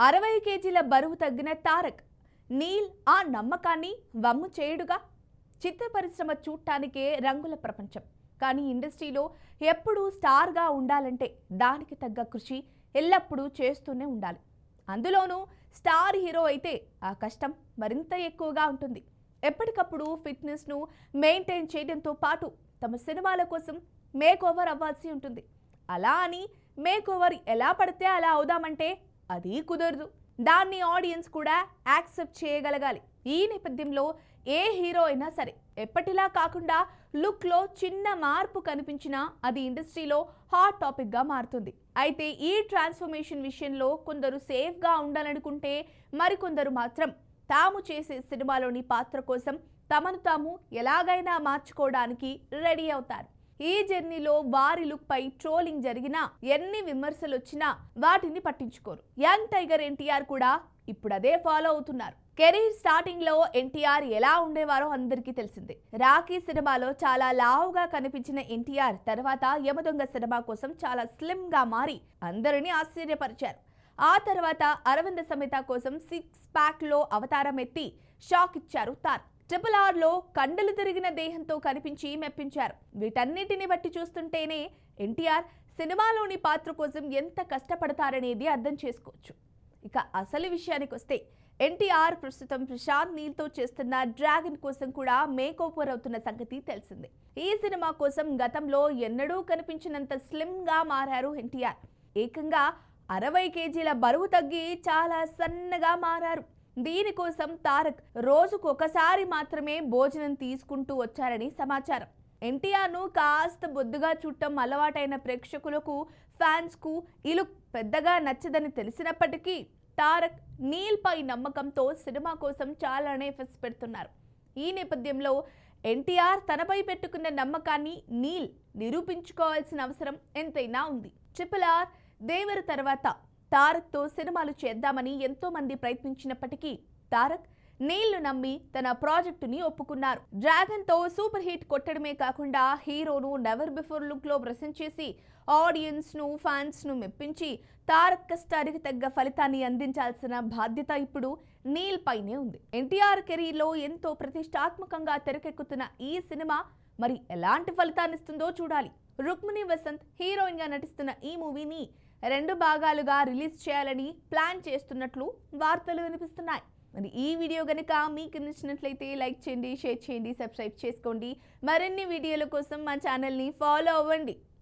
60 కేజీల బరువు తగ్గిన తారక్. నీల్ ఆ నమ్మకాన్ని వమ్ము చేయుడుగా. చిత్ర పరిశ్రమ చూడటానికే రంగుల ప్రపంచం. కానీ ఇండస్ట్రీలో ఎప్పుడూ స్టార్గా ఉండాలంటే దానికి తగ్గ కృషి ఎల్లప్పుడూ చేస్తూనే ఉండాలి. అందులోనూ స్టార్ హీరో అయితే ఆ కష్టం మరింత ఎక్కువగా ఉంటుంది. ఎప్పటికప్పుడు ఫిట్నెస్ను మెయింటైన్ చేయడంతో పాటు తమ సినిమాల కోసం మేక్ ఓవర్ అవ్వాల్సి ఉంటుంది. అలా అని మేక్ ఓవర్ ఎలా పడితే అలా అవుదామంటే అది కుదరదు. దాన్ని ఆడియన్స్ కూడా యాక్సెప్ట్ చేయగలగాలి. ఈ నేపథ్యంలో ఏ హీరో అయినా సరే ఎప్పటిలా కాకుండా లుక్లో చిన్న మార్పు కనిపించినా అది ఇండస్ట్రీలో హాట్ టాపిక్గా మారుతుంది. అయితే ఈ ట్రాన్స్ఫర్మేషన్ విషయంలో కొందరు సేఫ్గా ఉండాలనుకుంటే మరికొందరు మాత్రం తాము చేసే సినిమాలోని పాత్ర కోసం తమను తాము ఎలాగైనా మార్చుకోవడానికి రెడీ అవుతారు. ఈ జర్నీలో వారి లుక్ పై ట్రోలింగ్ జరిగినా, ఎన్ని విమర్శలు వచ్చినా వాటిని పట్టించుకోరు. యంగ్ టైగర్ ఎన్టీఆర్ కూడా ఇప్పుడు అదే ఫాలో అవుతున్నారు. కెరీర్ స్టార్టింగ్ లో ఎన్టీఆర్ ఎలా ఉండేవారో అందరికీ తెలిసిందే. రాఖీ సినిమాలో చాలా లావుగా కనిపించిన ఎన్టీఆర్ తర్వాత యమదొంగ సినిమా కోసం చాలా స్లిమ్ గా మారి అందరినీ ఆశ్చర్యపరిచారు. ఆ తర్వాత అరవింద సమేత కోసం 6 ప్యాక్ లో అవతారం ఎత్తి షాక్ ఇచ్చారు తారక్. RRR లో కండలు తిరిగిన దేహంతో కనిపించి మెప్పించారు. వీటన్నిటిని బట్టి చూస్తుంటేనే ఎన్టీఆర్ సినిమాలోని పాత్ర కోసం ఎంత కష్టపడతారనేది అర్థం చేసుకోవచ్చు. ఇక అసలు విషయానికి వస్తే ఎన్టీఆర్ ప్రస్తుతం ప్రశాంత్ నీల్తో చేస్తున్న డ్రాగన్ కోసం కూడా మేక్ ఓవర్ అవుతున్న సంగతి తెలిసిందే. ఈ సినిమా కోసం గతంలో ఎన్నడూ కనిపించినంత స్లిమ్ గా మారారు ఎన్టీఆర్. ఏకంగా 60 కేజీల బరువు తగ్గి చాలా సన్నగా మారారు. దీనికోసం తారక్ రోజుకు ఒకసారి మాత్రమే భోజనం తీసుకుంటూ వచ్చారని సమాచారం. ఎన్టీఆర్ను కాస్త బొద్దుగా చూడటం అలవాటైన ప్రేక్షకులకు, ఫ్యాన్స్కు ఈ లుక్ పెద్దగా నచ్చదని తెలిసినప్పటికీ తారక్ నీల్ పై నమ్మకంతో సినిమా కోసం చాలానే ఎఫర్ట్స్ పెడుతున్నారు. ఈ నేపథ్యంలో ఎన్టీఆర్ తనపై పెట్టుకున్న నమ్మకాన్ని నీల్ నిరూపించుకోవాల్సిన అవసరం ఎంతైనా ఉంది. RRR, దేవర తర్వాత తారక్తో సినిమాలు చేద్దామని ఎంతో మంది ప్రయత్నించినప్పటికీ తారక్ నీళ్లు నమ్మి తన ప్రాజెక్టుని ఒప్పుకున్నారు. డ్రాగన్తో సూపర్ హిట్ కొట్టడమే కాకుండా హీరోను నెవర్ బిఫోర్ లుక్లో ప్రెజెంట్ చేసి ఆడియన్స్ను, ఫ్యాన్స్ను మెప్పించి తారక్ కష్టానికి తగ్గ ఫలితాన్ని అందించాల్సిన బాధ్యత ఇప్పుడు నీల్ పైనే ఉంది. ఎన్టీఆర్ కెరీర్లో ఎంతో ప్రతిష్టాత్మకంగా తెరకెక్కుతున్న ఈ సినిమా మరి ఎలాంటి ఫలితాన్నిస్తుందో చూడాలి. రుక్మిణి వసంత్ హీరోయిన్ గా నటిస్తున్న ఈ మూవీని 2 భాగాలుగా రిలీజ్ చేయాలని ప్లాన్ చేస్తున్నట్లు వార్తలు వినిపిస్తున్నాయి. మరి ఈ వీడియో గనుక మీకు నచ్చినట్లయితే లైక్ చేయండి, షేర్ చేయండి, సబ్స్క్రైబ్ చేసుకోండి. మరిన్ని వీడియోల కోసం మా ఛానల్ని ఫాలో అవ్వండి.